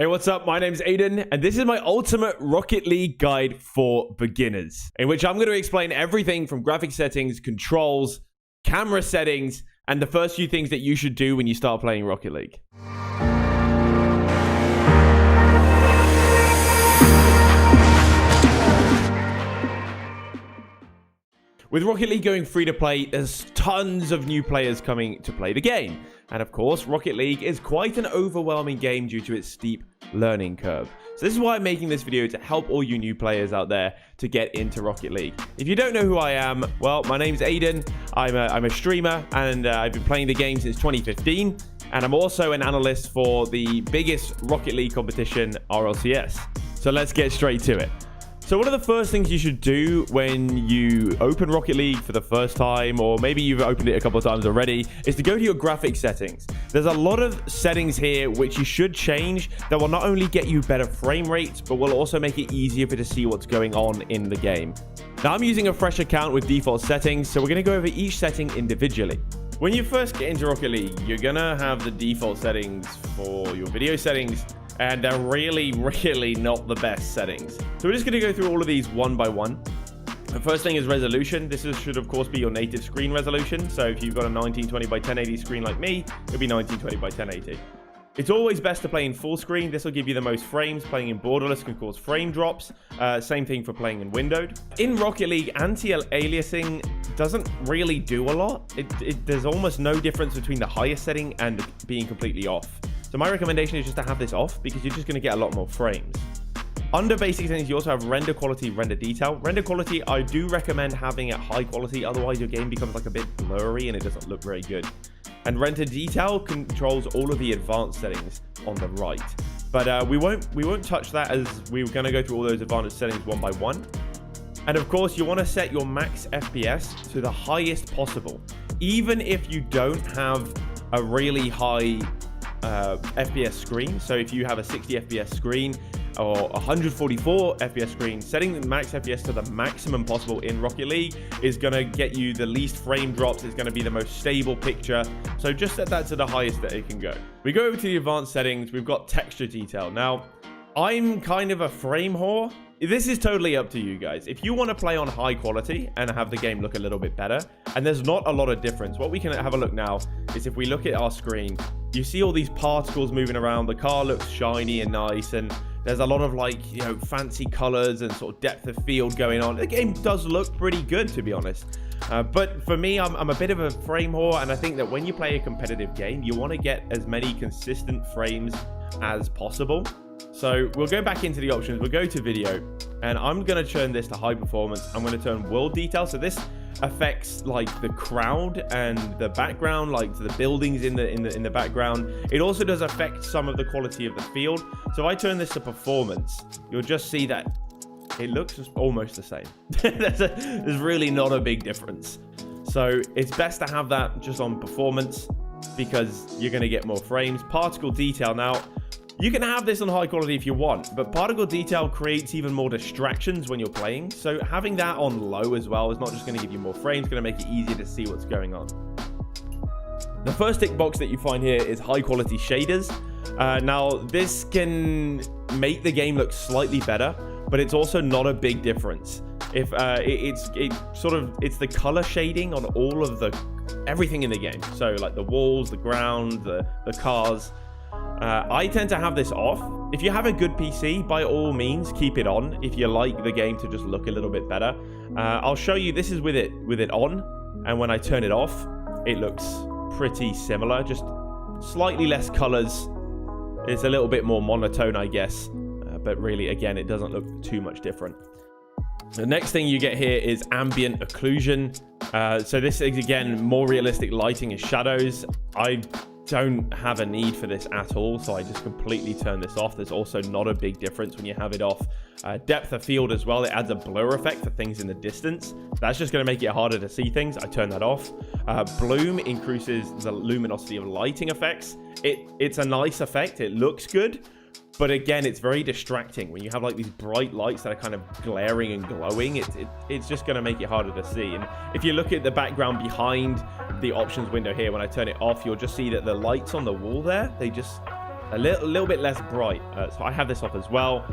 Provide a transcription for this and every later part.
Hey, what's up? My name's Aiden, and this is my ultimate Rocket League guide for beginners, in which I'm going to explain everything from graphic settings, controls, camera settings, and the first few things that you should do when you start playing Rocket League. With Rocket League going free to play, there's tons of new players coming to play the game. And of course, Rocket League is quite an overwhelming game due to its steep learning curve. So this is why I'm making this video, to help all you new players out there to get into Rocket League. If you don't know who I am, well, my name's Aiden. I'm a streamer, and I've been playing the game since 2015. And I'm also an analyst for the biggest Rocket League competition, RLCS. So let's get straight to it. So one of the first things you should do when you open Rocket League for the first time, or maybe you've opened it a couple of times already, is to go to your graphic settings. There's a lot of settings here which you should change that will not only get you better frame rates, but will also make it easier for you to see what's going on in the game. Now, I'm using a fresh account with default settings, so we're going to go over each setting individually. When you first get into Rocket League, you're going to have the default settings for your video settings, and they're really not the best settings. So we're just going to go through all of these one by one. The first thing is resolution. This should of course be your native screen resolution. So if you've got a 1920 by 1080 screen like me, it'll be 1920 by 1080. It's always best to play in full screen. This will give you the most frames. Playing in borderless can cause frame drops. Same thing for playing in windowed. In Rocket League, anti-aliasing doesn't really do a lot. There's almost no difference between the highest setting and being completely off. So my recommendation is just to have this off, because you're just going to get a lot more frames. Under basic settings, you also have render quality, render detail. Render quality, I do recommend having it high quality, otherwise your game becomes like a bit blurry and it doesn't look very good. And render detail controls all of the advanced settings on the right. But we won't touch that, as we're going to go through all those advanced settings one by one. And of course, you want to set your max FPS to the highest possible. Even if you don't have a really high FPS screen. So if you have a 60 FPS screen or 144 FPS screen, setting the max FPS to the maximum possible in Rocket League is going to get you the least frame drops. It's going to be the most stable picture. So just set that to the highest that it can go. We go over to the advanced settings. We've got texture detail. Now, I'm kind of a frame whore. This is totally up to you guys. If you want to play on high quality and have the game look a little bit better, and there's not a lot of difference, what we can have a look now is if we look at our screen, you see all these particles moving around. The car looks shiny and nice, and there's a lot of fancy colors and sort of depth of field going on. The game does look pretty good, to be honest. But for me, I'm a bit of a frame whore, and I think that when you play a competitive game, you want to get as many consistent frames as possible. So we'll go back into the options. We'll go to video, and I'm going to turn this to high performance. I'm going to turn world detail. So this affects like the crowd and the background, like the buildings in the background. It also does affect some of the quality of the field. So if I turn this to performance, you'll just see that it looks almost the same. There's really not a big difference. So it's best to have that just on performance, because you're going to get more frames. Particle detail now. You can have this on high quality if you want, but particle detail creates even more distractions when you're playing. So having that on low as well is not just going to give you more frames, it's going to make it easier to see what's going on. The first tick box that you find here is high quality shaders. Now, this can make the game look slightly better, but it's also not a big difference. If it's the color shading on all of everything in the game. So like the walls, the ground, the cars. I tend to have this off. If you have a good PC, by all means, keep it on if you like the game to just look a little bit better. I'll show you, this is with it on, and when I turn it off, it looks pretty similar, just slightly less colors. It's a little bit more monotone, I guess, but really, again, it doesn't look too much different. The next thing you get here is ambient occlusion. So this is, again, more realistic lighting and shadows. I don't have a need for this at all, so I just completely turn this off. There's also not a big difference when you have it off. Depth of field as well, it adds a blur effect for things in the distance. That's just going to make it harder to see things. I turn that off. Bloom increases the luminosity of lighting effects. It's a nice effect, it looks good, but again, it's very distracting when you have like these bright lights that are kind of glaring and glowing. It's just going to make it harder to see. And if you look at the background behind the options window here, when I turn it off, you'll just see that the lights on the wall there, they just a little bit less bright. So I have this off as well.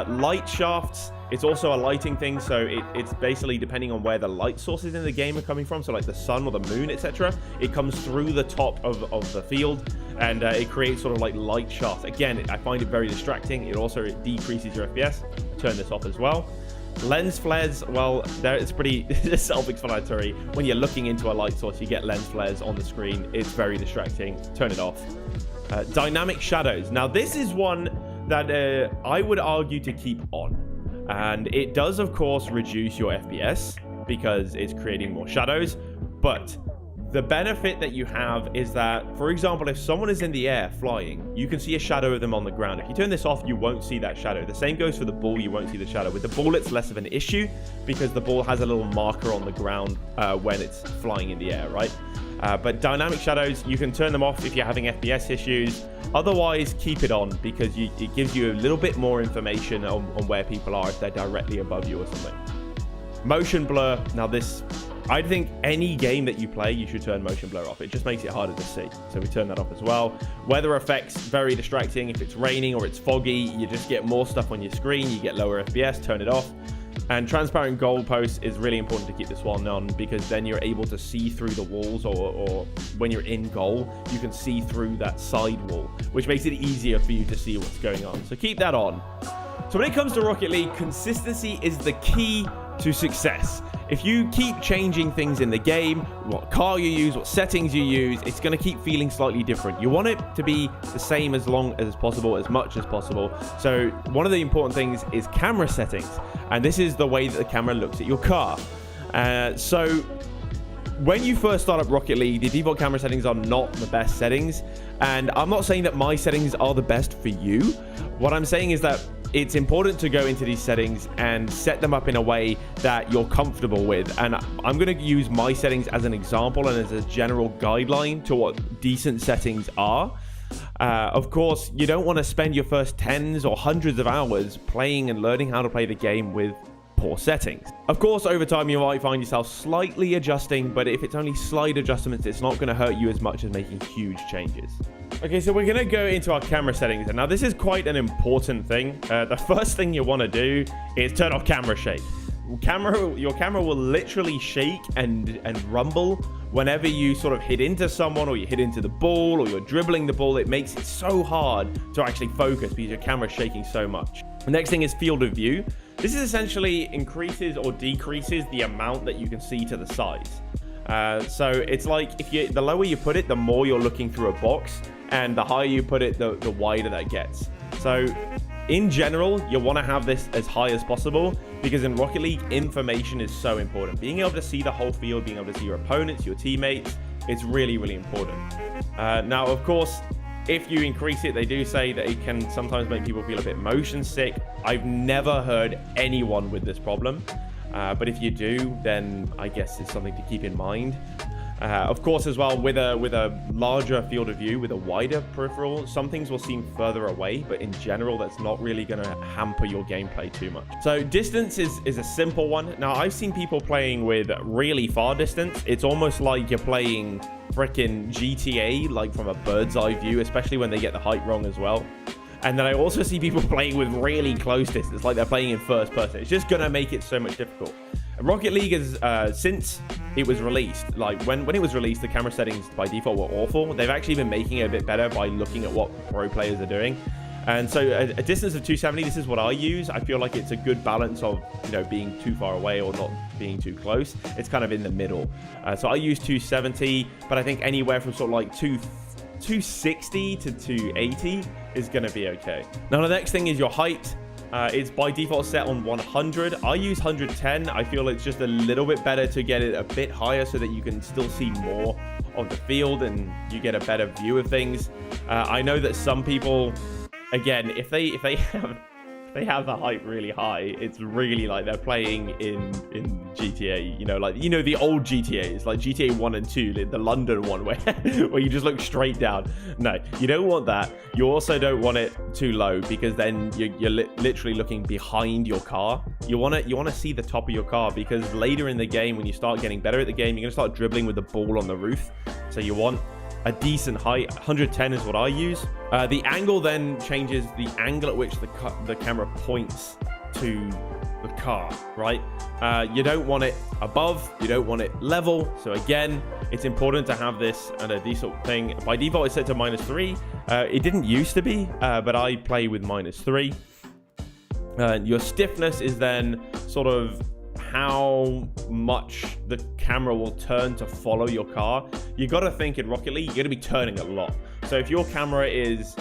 Light shafts, it's also a lighting thing, so it's basically depending on where the light sources in the game are coming from, so like the sun or the moon, etc. It comes through the top of the field, and it creates sort of like light shafts. Again, I find it very distracting. It also decreases your FPS. Turn this off as well. Lens flares, well, it's pretty self-explanatory. When you're looking into a light source, you get lens flares on the screen. It's very distracting. Turn it off. Dynamic shadows. Now, this is one that I would argue to keep on. And it does, of course, reduce your FPS because it's creating more shadows. But the benefit that you have is that, for example, if someone is in the air flying, you can see a shadow of them on the ground. If you turn this off, you won't see that shadow. The same goes for the ball. You won't see the shadow. With the ball, it's less of an issue because the ball has a little marker on the ground when it's flying in the air, right? But dynamic shadows, you can turn them off if you're having FPS issues. Otherwise, keep it on because it gives you a little bit more information on where people are if they're directly above you or something. Motion blur. Now this, I think any game that you play, you should turn motion blur off. It just makes it harder to see. So we turn that off as well. Weather effects, very distracting. If it's raining or it's foggy, you just get more stuff on your screen. You get lower FPS, turn it off. And transparent goalposts is really important to keep this one on because then you're able to see through the walls, or when you're in goal, you can see through that side wall, which makes it easier for you to see what's going on. So keep that on. So when it comes to Rocket League, consistency is the key to success. If you keep changing things in the game, what car you use, what settings you use, it's going to keep feeling slightly different. You want it to be the same as long as possible, as much as possible. So one of the important things is camera settings. And this is the way that the camera looks at your car. So when you first start up Rocket League, the default camera settings are not the best settings. And I'm not saying that my settings are the best for you. What I'm saying is that it's important to go into these settings and set them up in a way that you're comfortable with. And I'm going to use my settings as an example and as a general guideline to what decent settings are. Of course, you don't want to spend your first tens or hundreds of hours playing and learning how to play the game with poor settings. Of course, over time, you might find yourself slightly adjusting, but if it's only slight adjustments, it's not going to hurt you as much as making huge changes. Okay, so we're going to go into our camera settings. And now this is quite an important thing. The first thing you want to do is turn off camera shake. Your camera will literally shake and rumble whenever you sort of hit into someone, or you hit into the ball, or you're dribbling the ball. It makes it so hard to actually focus because your camera's shaking so much. The next thing is field of view. This is essentially increases or decreases the amount that you can see to the sides. So it's like the lower you put it, the more you're looking through a box, and the higher you put it, the wider that gets. So in general, you want to have this as high as possible because in Rocket League, information is so important. Being able to see the whole field, being able to see your opponents, your teammates, it's really, really important. Now, of course, if you increase it, they do say that it can sometimes make people feel a bit motion sick. I've never heard anyone with this problem. But if you do, then I guess it's something to keep in mind. Of course, as well, with a larger field of view, with a wider peripheral, some things will seem further away, but in general, that's not really going to hamper your gameplay too much. So distance is a simple one. Now, I've seen people playing with really far distance. It's almost like you're playing freaking GTA, like from a bird's eye view, especially when they get the height wrong as well. And then I also see people playing with really close distance, like they're playing in first person. It's just going to make it so much difficult. Rocket League is, since it was released, like when it was released, the camera settings by default were awful. They've actually been making it a bit better by looking at what pro players are doing. And so a distance of 270, this is what I use. I feel like it's a good balance of, being too far away or not being too close. It's kind of in the middle. So I use 270, but I think anywhere from sort of like 260 to 280 is going to be okay. Now, the next thing is your height. It's by default set on 100. I use 110. I feel it's just a little bit better to get it a bit higher so that you can still see more of the field and you get a better view of things. I know that some people, again, if they have the height really high, it's really like they're playing in GTA, the old GTAs, like GTA 1 and 2, the London one where you just look straight down. No, you don't want that. You also don't want it too low because then you're literally looking behind your car. You want to see the top of your car because later in the game, when you start getting better at the game, you're going to start dribbling with the ball on the roof. So you want a decent height. 110 is what I use. The angle then changes the angle at which the camera points to the car, right? You don't want it above, you don't want it level. So again, it's important to have this at a decent thing. By default, it's set to -3. It didn't used to be, but I play with -3. Your stiffness is then sort of how much the camera will turn to follow your car. You got to think in Rocket League, you're going to be turning a lot. So if your camera is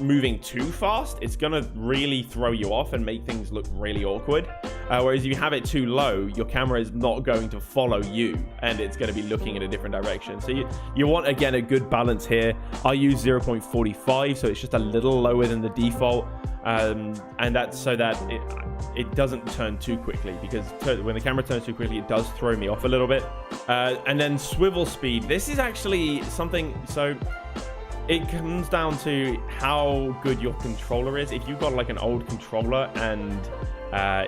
moving too fast, it's going to really throw you off and make things look really awkward. Whereas if you have it too low, your camera is not going to follow you and it's going to be looking in a different direction. So you want, again, a good balance here. I use 0.45, so it's just a little lower than the default. And that's so that it doesn't turn too quickly, because when the camera turns too quickly, it does throw me off a little bit. And then swivel speed. This is actually something, so it comes down to how good your controller is. If you've got like an old controller and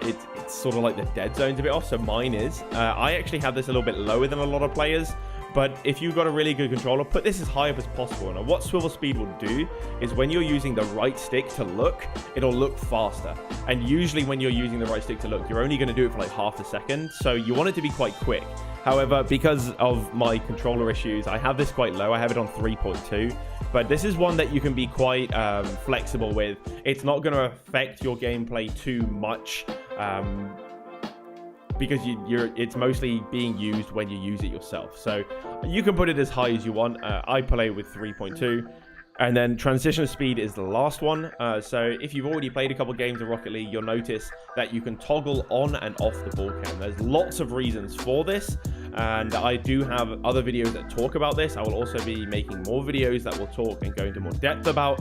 it's sort of like the dead zone's a bit off, so mine is. I actually have this a little bit lower than a lot of players. But if you've got a really good controller, put this as high up as possible. Now, what swivel speed will do is when you're using the right stick to look, it'll look faster. And usually when you're using the right stick to look, you're only going to do it for like half a second. So you want it to be quite quick. However, because of my controller issues, I have this quite low. I have it on 3.2. But this is one that you can be quite flexible with. It's not going to affect your gameplay too much. Because it's mostly being used when you use it yourself. So you can put it as high as you want. I play with 3.2. And then transition speed is the last one. So if you've already played a couple games of Rocket League, you'll notice that you can toggle on and off the ball cam. There's lots of reasons for this. And I do have other videos that talk about this. I will also be making more videos that will talk and go into more depth about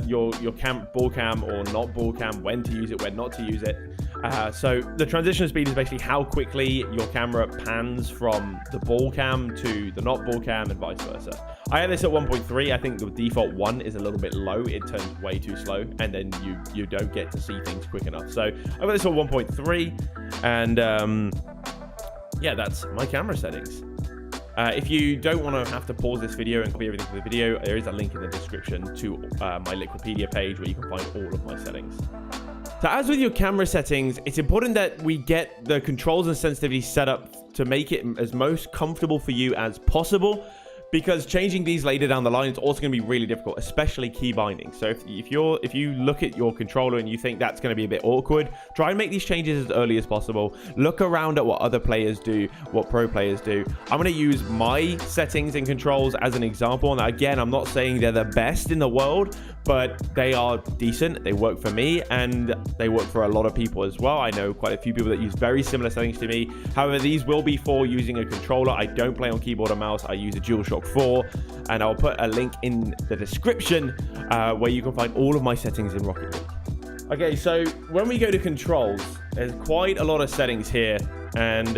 your ball cam or not ball cam, when to use it, when not to use it. So the transition speed is basically how quickly your camera pans from the ball cam to the not ball cam and vice versa. I have this at 1.3. I think the default 1 is a little bit low. It turns way too slow, and then you don't get to see things quick enough. So I've got this at 1.3, and yeah, that's my camera settings. If you don't want to have to pause this video and copy everything from the video, there is a link in the description to my Wikipedia page where you can find all of my settings. So as with your camera settings, it's important that we get the controls and sensitivity set up to make it as most comfortable for you as possible, because changing these later down the line is also going to be really difficult, especially key binding. So if you look at your controller and you think that's going to be a bit awkward, try and make these changes as early as possible. Look around at what other players do, what pro players do. I'm going to use my settings and controls as an example. And again, I'm not saying they're the best in the world, but they are decent. They work for me, and they work for a lot of people as well. I know quite a few people that use very similar settings to me. However, these will be for using a controller. I don't play on keyboard or mouse. I use a DualShock 4, and I'll put a link in the description where you can find all of my settings in Rocket League. Okay, so when we go to controls, there's quite a lot of settings here, and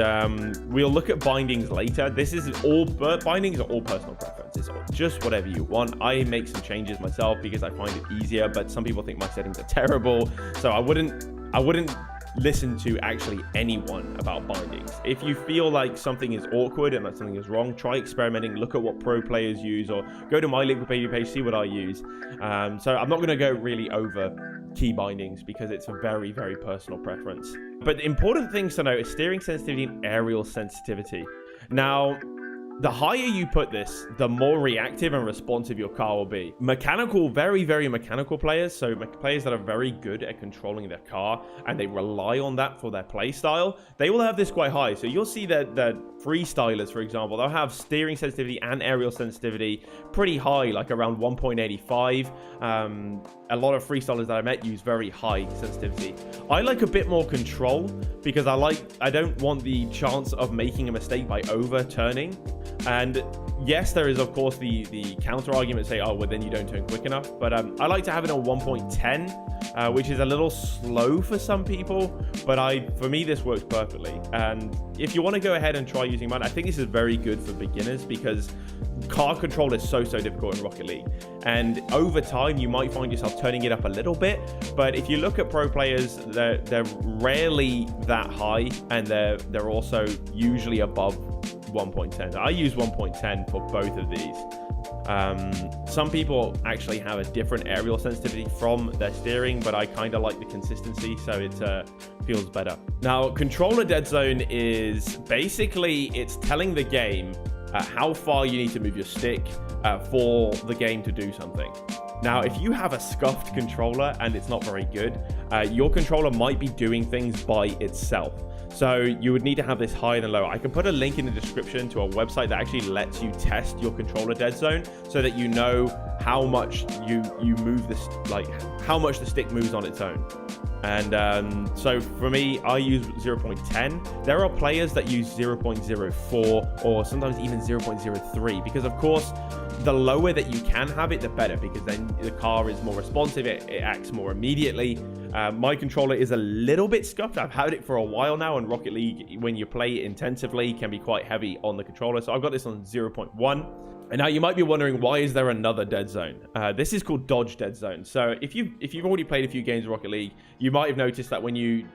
we'll look at bindings later. This is all, bindings are all personal preference. It's just whatever you want. I make some changes myself because I find it easier, but some people think my settings are terrible, so I wouldn't listen to actually anyone about bindings. If you feel like something is awkward and that something is wrong, try experimenting, look at what pro players use, or go to my League F2P page, see what I use. So I'm not going to go really over key bindings because it's a very, very personal preference. But the important things to note is steering sensitivity and aerial sensitivity. Now, the higher you put this, the more reactive and responsive your car will be. Mechanical, very, very mechanical players, so players that are very good at controlling their car and they rely on that for their play style, they will have this quite high. So you'll see that freestylers, for example, they'll have steering sensitivity and aerial sensitivity pretty high, like around 1.85. A lot of freestylers that I met use very high sensitivity. I like a bit more control because I don't want the chance of making a mistake by overturning. And yes, there is of course the counter argument, say, oh well, then you don't turn quick enough, but I like to have it on 1.10, which is a little slow for some people, but for me this works perfectly. And if you want to go ahead and try using mine, I think this is very good for beginners because car control is so difficult in Rocket League, and over time you might find yourself turning it up a little bit. But if you look at pro players, they're rarely that high, and they're also usually above 1.10. I use 1.10 for both of these. Some people actually have a different aerial sensitivity from their steering, but I kind of like the consistency, so it feels better. Now, controller dead zone is basically, it's telling the game how far you need to move your stick for the game to do something. Now, if you have a scuffed controller and it's not very good, your controller might be doing things by itself. So you would need to have this higher than lower. I can put a link in the description to a website that actually lets you test your controller dead zone so that you know how much you move this, like how much the stick moves on its own. And so for me, I use 0.10. There are players that use 0.04 or sometimes even 0.03 because, of course, the lower that you can have it, the better, because then the car is more responsive, it acts more immediately. My controller is a little bit scuffed. I've had it for a while now, and Rocket League, when you play it intensively, can be quite heavy on the controller. So I've got this on 0.1. And now you might be wondering, why is there another dead zone? This is called dodge dead zone. So if you've already played a few games of Rocket League, you might have noticed that when you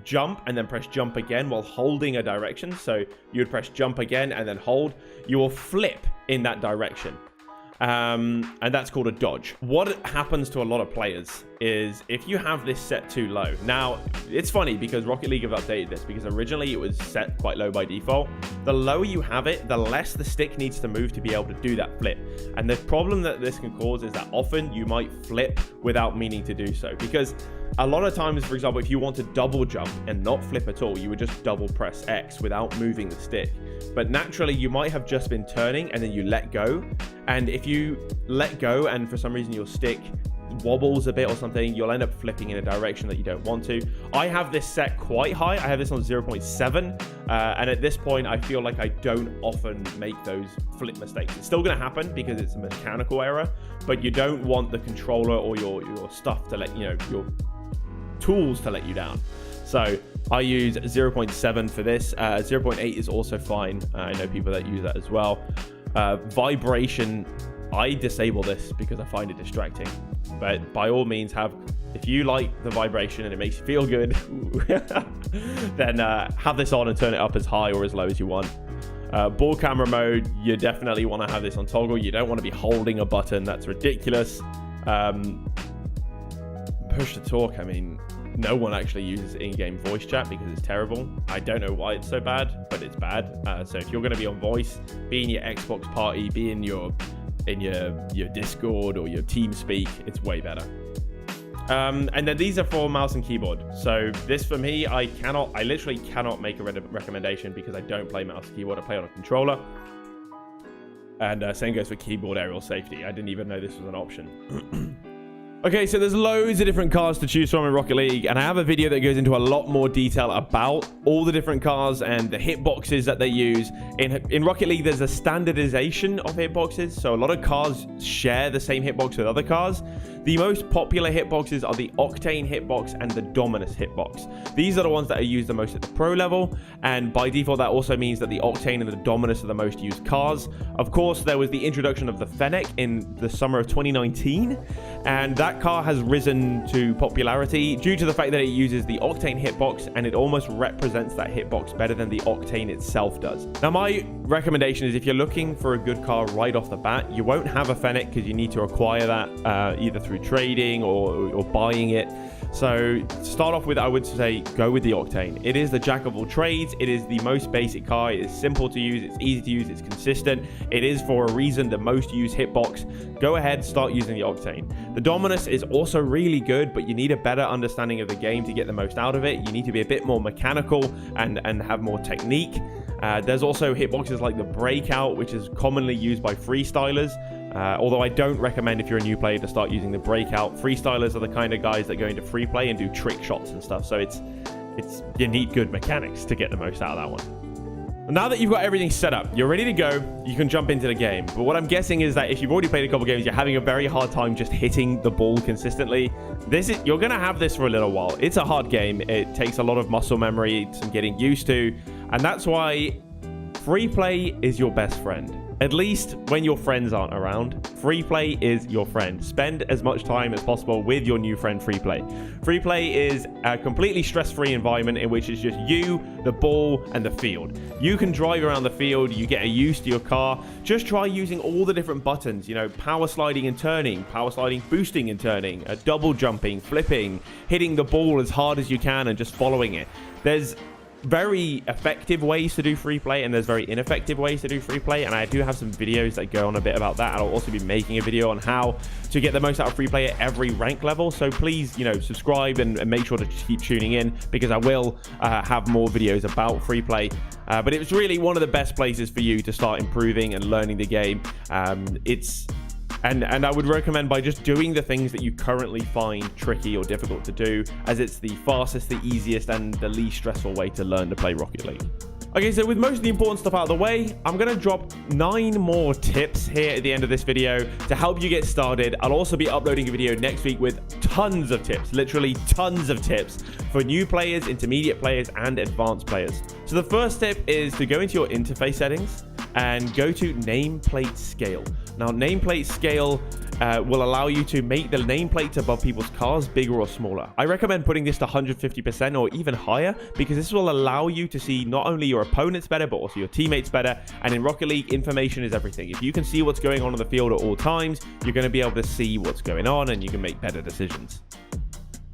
jump and then press jump again while holding a direction, so you would press jump again and then hold, you will flip in that direction. And that's called a dodge. What happens to a lot of players is if you have this set too low. Now, it's funny because Rocket League have updated this, because originally it was set quite low by default. The lower you have it, the less the stick needs to move to be able to do that flip. And the problem that this can cause is that often you might flip without meaning to do so, because a lot of times, for example, if you want to double jump and not flip at all, you would just double press X without moving the stick. But naturally, you might have just been turning and then you let go. And if you let go and for some reason your stick wobbles a bit or something, you'll end up flipping in a direction that you don't want to. I have this set quite high. I have this on 0.7. And at this point, I feel like I don't often make those flip mistakes. It's still going to happen because it's a mechanical error, but you don't want the controller or your stuff to let you know, your tools to let you down. So I use 0.7 for this. 0.8 is also fine. I know people that use that as well. Vibration, I disable this because I find it distracting. But by all means, if you like the vibration and it makes you feel good, then have this on and turn it up as high or as low as you want. Ball camera mode, you definitely want to have this on toggle. You don't want to be holding a button. That's ridiculous. Push to talk, I mean, no one actually uses in-game voice chat because it's terrible. I don't know why it's so bad, but it's bad. So if you're going to be on voice, be in your Xbox party, be in your Discord or your TeamSpeak, it's way better. And then these are for mouse and keyboard. So this for me, I literally cannot make a recommendation because I don't play mouse and keyboard. I play on a controller. And same goes for keyboard aerial safety. I didn't even know this was an option. Okay, so there's loads of different cars to choose from in Rocket League, and I have a video that goes into a lot more detail about all the different cars and the hitboxes that they use. In Rocket League, there's a standardization of hitboxes, so a lot of cars share the same hitbox with other cars. The most popular hitboxes are the Octane hitbox and the Dominus hitbox. These are the ones that are used the most at the pro level, and by default, that also means that the Octane and the Dominus are the most used cars. Of course, there was the introduction of the Fennec in the summer of 2019, and that car has risen to popularity due to the fact that it uses the Octane hitbox and it almost represents that hitbox better than the Octane itself does. Now, my recommendation is if you're looking for a good car right off the bat, you won't have a Fennec because you need to acquire that either through trading or buying it. So to start off with, I would say go with the Octane. It is the jack of all trades. It is the most basic car. It is simple to use. It's easy to use. It's consistent. It is, for a reason, the most used hitbox. Go ahead, start using the Octane. The Dominus is also really good, but you need a better understanding of the game to get the most out of it. You need to be a bit more mechanical and have more technique. There's also hitboxes like the Breakout, which is commonly used by freestylers. Although I don't recommend if you're a new player to start using the Breakout. Freestylers are the kind of guys that go into Freeplay and do trick shots and stuff. So you need good mechanics to get the most out of that one. Now that you've got everything set up, you're ready to go, you can jump into the game. But what I'm guessing is that if you've already played a couple games, you're having a very hard time just hitting the ball consistently. You're going to have this for a little while. It's a hard game. It takes a lot of muscle memory, some getting used to. And that's why Freeplay is your best friend. At least when your friends aren't around, Freeplay is your friend. Spend as much time as possible with your new friend Freeplay. Freeplay is a completely stress-free environment in which it's just you, the ball, and the field. You can drive around the field, you get used to your car. Just try using all the different buttons, you know, power sliding and turning, power sliding, boosting and turning, double jumping, flipping, hitting the ball as hard as you can and just following it. There's very effective ways to do free play and there's very ineffective ways to do free play, and I do have some videos that go on a bit about that. I'll also be making a video on how to get the most out of free play at every rank level, so please, you know, subscribe and make sure to keep tuning in, because I will have more videos about free play. But it's really one of the best places for you to start improving and learning the game. And I would recommend by just doing the things that you currently find tricky or difficult to do, as it's the fastest, the easiest, and the least stressful way to learn to play Rocket League. Okay, so with most of the important stuff out of the way, I'm going to drop 9 more tips here at the end of this video to help you get started. I'll also be uploading a video next week with tons of tips, literally tons of tips for new players, intermediate players, and advanced players. So the first tip is to go into your interface settings and go to nameplate scale. Now, nameplate scale will allow you to make the nameplates above people's cars bigger or smaller. I recommend putting this to 150% or even higher, because this will allow you to see not only your opponents better, but also your teammates better. And in Rocket League, information is everything. If you can see what's going on the field at all times, you're going to be able to see what's going on and you can make better decisions.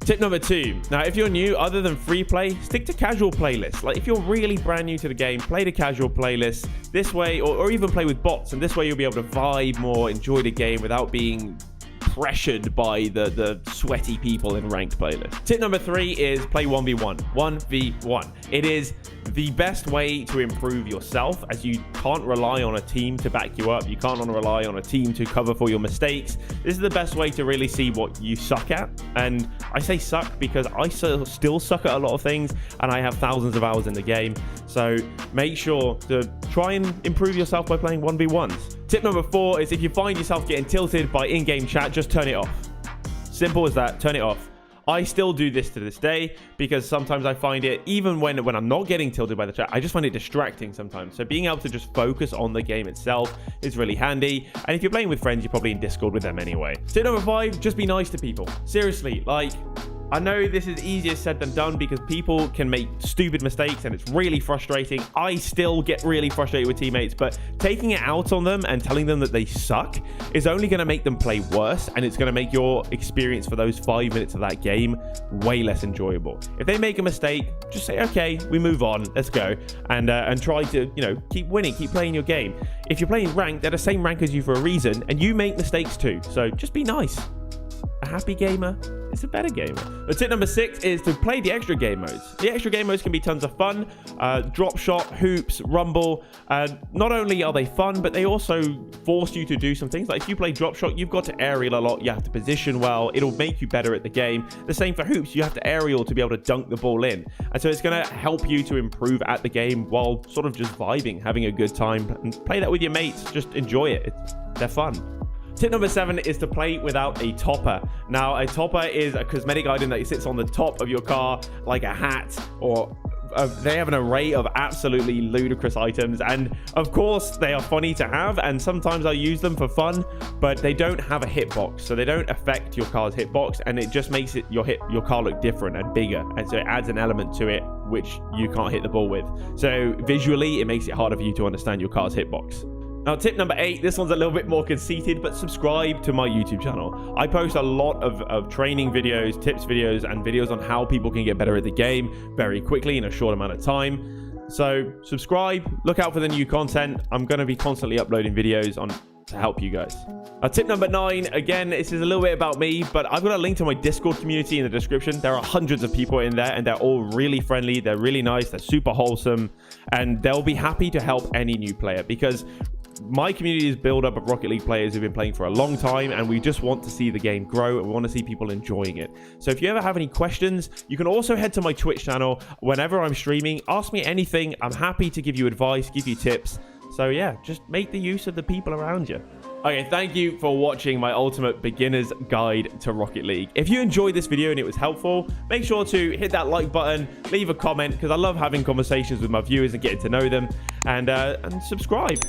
Tip number 2. Now, if you're new, other than free play, stick to casual playlists. Like, if you're really brand new to the game, play the casual playlists this way, or even play with bots, and this way you'll be able to vibe more, enjoy the game without being pressured by the sweaty people in ranked playlists. Tip number 3 is play 1v1. 1v1. It is the best way to improve yourself, as you can't rely on a team to back you up. You can't rely on a team to cover for your mistakes. This is the best way to really see what you suck at. And I say suck because I still suck at a lot of things, and I have thousands of hours in the game. So make sure to try and improve yourself by playing 1v1s. Tip number 4 is if you find yourself getting tilted by in-game chat, just turn it off. Simple as that, turn it off. I still do this to this day, because sometimes I find it, even when I'm not getting tilted by the chat, I just find it distracting sometimes. So being able to just focus on the game itself is really handy. And if you're playing with friends, you're probably in Discord with them anyway. Tip number 5, just be nice to people. Seriously, like, I know this is easier said than done, because people can make stupid mistakes and it's really frustrating. I still get really frustrated with teammates, but taking it out on them and telling them that they suck is only going to make them play worse, and it's going to make your experience for those 5 minutes of that game way less enjoyable. If they make a mistake, just say, okay, we move on, let's go, and try to, you know, keep winning, keep playing your game. If you're playing ranked, they're the same rank as you for a reason, and you make mistakes too, so just be nice. A happy gamer is a better gamer. But tip number 6 is to play the extra game modes. The extra game modes can be tons of fun. Drop shot, hoops, rumble. Not only are they fun, but they also force you to do some things. Like if you play drop shot, you've got to aerial a lot. You have to position well. It'll make you better at the game. The same for hoops. You have to aerial to be able to dunk the ball in. And so it's going to help you to improve at the game while sort of just vibing, having a good time. And play that with your mates. Just enjoy it. They're fun. Tip number 7 is to play without a topper. Now, a topper is a cosmetic item that sits on the top of your car, like a hat, or they have an array of absolutely ludicrous items. And of course, they are funny to have, and sometimes I use them for fun, but they don't have a hitbox, so they don't affect your car's hitbox, and it just makes it your car look different and bigger. And so it adds an element to it which you can't hit the ball with. So visually, it makes it harder for you to understand your car's hitbox. Now, tip number 8, this one's a little bit more conceited, but subscribe to my YouTube channel. I post a lot of training videos, tips videos, and videos on how people can get better at the game very quickly in a short amount of time. So subscribe, look out for the new content. I'm going to be constantly uploading videos to help you guys. Tip number 9, again, this is a little bit about me, but I've got a link to my Discord community in the description. There are hundreds of people in there, and they're all really friendly. They're really nice. They're super wholesome, and they'll be happy to help any new player, because my community is built up of Rocket League players who've been playing for a long time, and we just want to see the game grow, and we want to see people enjoying it. So if you ever have any questions, you can also head to my Twitch channel. Whenever I'm streaming, ask me anything. I'm happy to give you advice, give you tips. So yeah, just make the use of the people around you. Okay, thank you for watching my ultimate beginner's guide to Rocket League. If you enjoyed this video and it was helpful, make sure to hit that like button, leave a comment, because I love having conversations with my viewers and getting to know them, and subscribe.